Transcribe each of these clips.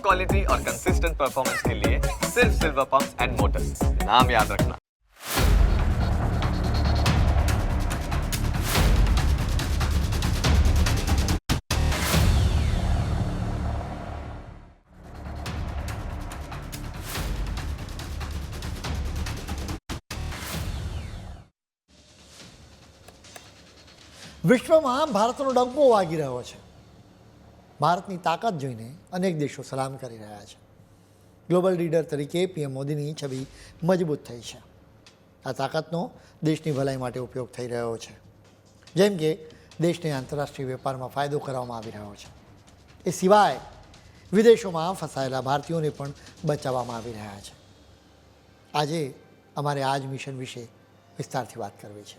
Quality और consistent performance के लिए सिर्फ सिल्वर पंप्स एंड मोटर्स, नाम याद रखना। વિશ્વમાં ભારતનો ડંકો વાગી રહ્યો છે. ભારતની તાકાત જોઈને અનેક દેશો સલામ કરી રહ્યા છે. ગ્લોબલ લીડર તરીકે પીએમ મોદીની છબી મજબૂત થઈ છે. આ તાકાતનો દેશની ભલાઈ માટે ઉપયોગ થઈ રહ્યો છે. જેમ કે દેશને આંતરરાષ્ટ્રીય વેપારમાં ફાયદો કરવામાં આવી રહ્યો છે. એ સિવાય વિદેશોમાં ફસાયેલા ભારતીયોને પણ બચાવવામાં આવી રહ્યા છે. આજે અમારે આ જ મિશન વિશે વિસ્તારથી વાત કરવી છે.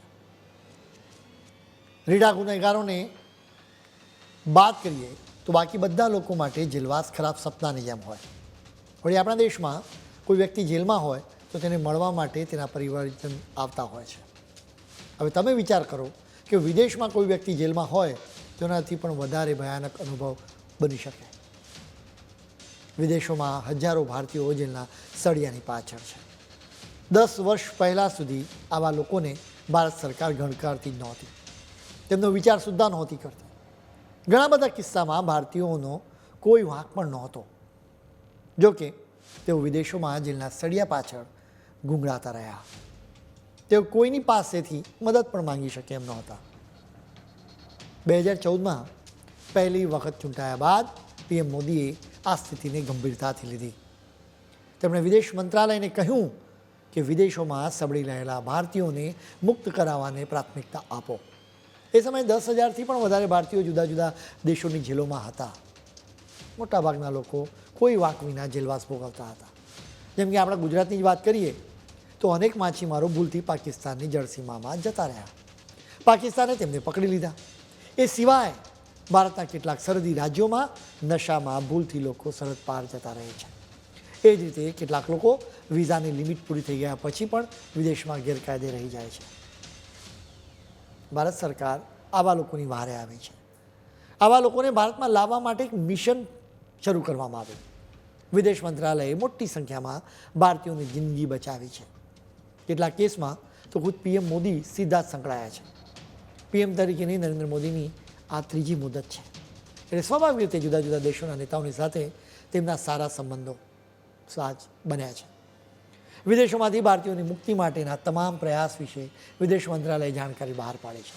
રીઢા ગુનેગારોને બાદ કરીએ તો બાકી બધા લોકો માટે જેલવાસ ખરાબ સપનાની જેમ હોય. વળી આપણા દેશમાં કોઈ વ્યક્તિ જેલમાં હોય તો તેને મળવા માટે તેના પરિવારજન આવતા હોય છે. હવે તમે વિચાર કરો કે વિદેશમાં કોઈ વ્યક્તિ જેલમાં હોય તેનાથી પણ વધારે ભયાનક અનુભવ બની શકે. વિદેશોમાં હજારો ભારતીયો જેલના સળિયાની પાછળ છે. 10 વર્ષ પહેલાં સુધી આવા લોકોને ભારત સરકાર ગણકારતી જ નહોતી. તેમનો વિચાર સુદ્ધા નહોતી કરતી. ઘણા બધા કિસ્સામાં ભારતીયોનો કોઈ વાંક પણ નહોતો. જોકે તેઓ વિદેશોમાં જેલના સળિયા પાછળ ગુંગળાતા રહ્યા. તેઓ કોઈની પાસેથી મદદ પણ માંગી શકે એમ નહોતા. 2014માં પહેલી વખત ચૂંટાયા બાદ પીએમ મોદીએ આ સ્થિતિને ગંભીરતાથી લીધી. તેમણે વિદેશ મંત્રાલયને કહ્યું કે વિદેશોમાં સબળી રહેલા ભારતીયોને મુક્ત કરાવવાને પ્રાથમિકતા આપો. એ સમયે 10,000થી પણ વધારે ભારતીયો જુદા જુદા દેશોની જેલોમાં હતા. મોટાભાગના લોકો કોઈ વાંક વિના જેલવાસ ભોગવતા હતા. જેમ કે આપણા ગુજરાતની જ વાત કરીએ તો અનેક માછીમારો ભૂલથી પાકિસ્તાનની જળસીમામાં જતા રહ્યા. પાકિસ્તાને તેમને પકડી લીધા. એ સિવાય ભારતના કેટલાક સરહદી રાજ્યોમાં નશામાં ભૂલથી લોકો સરહદ પાર જતા રહે છે. એ જ રીતે કેટલાક લોકો વિઝાની લિમિટ પૂરી થઈ ગયા પછી પણ વિદેશમાં ગેરકાયદે રહી જાય છે. ભારત સરકાર આવા લોકોની વહારે આવી છે. આવા લોકોને ભારતમાં લાવવા માટે એક મિશન શરૂ કરવામાં આવ્યું. વિદેશ મંત્રાલયે મોટી સંખ્યામાં ભારતીયોની જિંદગી બચાવી છે. કેટલાક કેસમાં તો ખુદ પીએમ મોદી સીધા જ સંકળાયા છે. પીએમ તરીકેની નરેન્દ્ર મોદીની આ ત્રીજી મુદત છે. એટલે સ્વાભાવિક રીતે જુદા જુદા દેશોના નેતાઓની સાથે તેમના સારા સંબંધો સાજ બન્યા છે. વિદેશોમાંથી ભારતીયોની મુક્તિ માટેના તમામ પ્રયાસ વિશે વિદેશ મંત્રાલયે જાણકારી બહાર પાડી છે.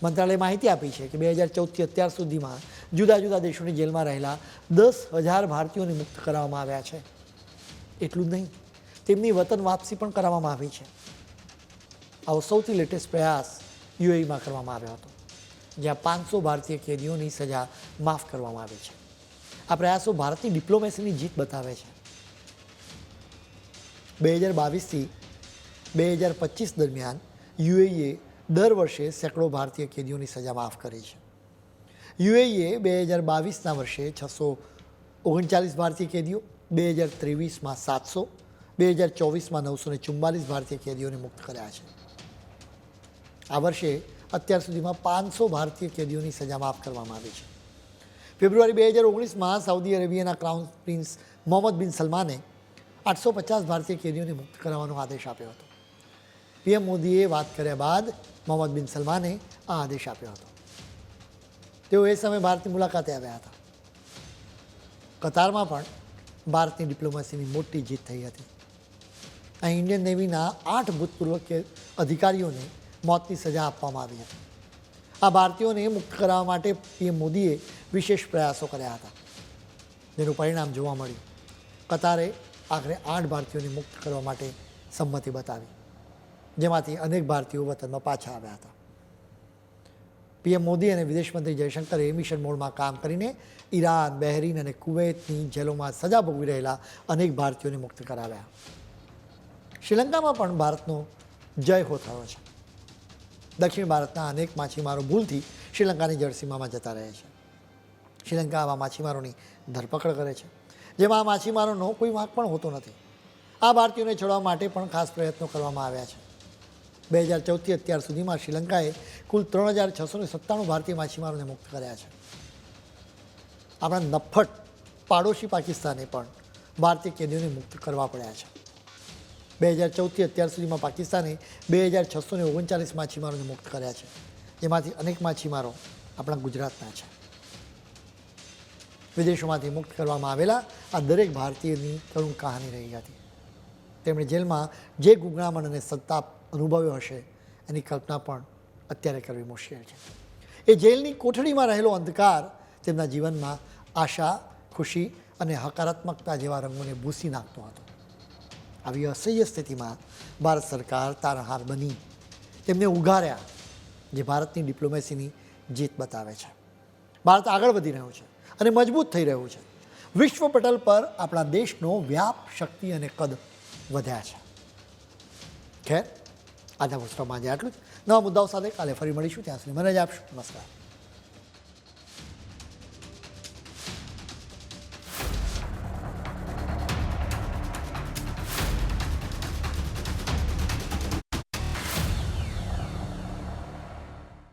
મંત્રાલયે માહિતી આપી છે કે 2014થી અત્યાર સુધીમાં જુદા જુદા દેશોની જેલમાં રહેલા 10,000 ભારતીયોને મુક્ત કરવામાં આવ્યા છે. એટલું જ નહીં, તેમની વતન વાપસી પણ કરવામાં આવી છે. આવો સૌથી લેટેસ્ટ પ્રયાસ યુએઈમાં કરવામાં આવ્યો હતો, જ્યાં 500 ભારતીય કેદીઓની સજા માફ કરવામાં આવી છે. આ પ્રયાસો ભારતની ડિપ્લોમેસીની જીત બતાવે છે. 2022થી 2025 દરમિયાન યુએઈએ દર વર્ષે સેંકડો ભારતીય કેદીઓની સજા માફ કરી છે. યુએઈએ 2022ના વર્ષે 639 ભારતીય કેદીઓ, 2023માં 700, 2024માં 944 ભારતીય કેદીઓને મુક્ત કર્યા છે. આ વર્ષે અત્યાર સુધીમાં 500 ભારતીય કેદીઓની સજા માફ કરવામાં આવી છે. ફેબ્રુઆરી 2019માં સાઉદી અરેબિયાના ક્રાઉન પ્રિન્સ મોહમ્મદ બિન સલમાને 850 ભારતીય કેદીઓને મુક્ત કરાવવાનો આદેશ આપ્યો હતો. પીએમ મોદીએ વાત કર્યા બાદ મોહમ્મદ બિન સલમાને આ આદેશ આપ્યો હતો. તેઓ એ સમયે ભારતની મુલાકાતે આવ્યા હતા. કતારમાં પણ ભારતની ડિપ્લોમસીની મોટી જીત થઈ હતી. અહીં ઇન્ડિયન નેવીના 8 ભૂતપૂર્વ અધિકારીઓને મોતની સજા આપવામાં આવી હતી. આ ભારતીયોને મુક્ત કરાવવા માટે પીએમ મોદીએ વિશેષ પ્રયાસો કર્યા હતા, જેનું પરિણામ જોવા મળ્યું. કતારે આખરે 8 ભારતીયોને મુક્ત કરવા માટે સંમતિ બતાવી, જેમાંથી અનેક ભારતીયો વતનમાં પાછા આવ્યા હતા. પીએમ મોદી અને વિદેશમંત્રી જયશંકરે મિશન મોડમાં કામ કરીને ઈરાન, બહેરીન અને કુવૈતની જેલોમાં સજા ભોગવી રહેલા અનેક ભારતીયોને મુક્ત કરાવ્યા. શ્રીલંકામાં પણ ભારતનો જય હો થયો છે. દક્ષિણ ભારતના અનેક માછીમારો ભૂલથી શ્રીલંકાની જળસીમામાં જતા રહે છે. શ્રીલંકા આવા માછીમારોની ધરપકડ કરે છે, જેમાં આ માછીમારોનો કોઈ વાંક પણ હોતો નથી. આ ભારતીયોને છોડવા માટે પણ ખાસ પ્રયત્નો કરવામાં આવ્યા છે. 2014થી અત્યાર સુધીમાં શ્રીલંકાએ કુલ 3,697 ભારતીય માછીમારોને મુક્ત કર્યા છે. આપણા નફ્ફટ પાડોશી પાકિસ્તાને પણ ભારતીય કેદીઓને મુક્ત કરવા પડ્યા છે. 2014થી અત્યાર સુધીમાં પાકિસ્તાને 2639 માછીમારોને મુક્ત કર્યા છે, જેમાંથી અનેક માછીમારો આપણા ગુજરાતના છે. વિદેશોમાંથી મુક્ત કરવામાં આવેલા આ દરેક ભારતીયની કરુણ કહાની રહી હતી. તેમણે જેલમાં જે ગુંગળામણ અને સંતાપ અનુભવ્યો હશે એની કલ્પના પણ અત્યારે કરવી મુશ્કેલ છે. એ જેલની કોઠડીમાં રહેલો અંધકાર તેમના જીવનમાં આશા, ખુશી અને હકારાત્મકતા જેવા રંગોને ભૂંસી નાખતો હતો. આવી અસહ્ય સ્થિતિમાં ભારત સરકાર તારણહાર બની તેમને ઉગાર્યા, જે ભારતની ડિપ્લોમેસીની જીત બતાવે છે. ભારત આગળ વધી રહ્યું છે અને મજબૂત થઈ રહ્યું છે. વિશ્વ પટલ પર આપણા દેશનો વ્યાપ, શક્તિ અને કદ વધ્યા છે. ખેર, આજના પુસ્તકમાં આજે આટલું જ. નવા મુદ્દાઓ સાથે કાલે ફરી મળીશું. ત્યાં સુધી મને જ આપશો. નમસ્કાર.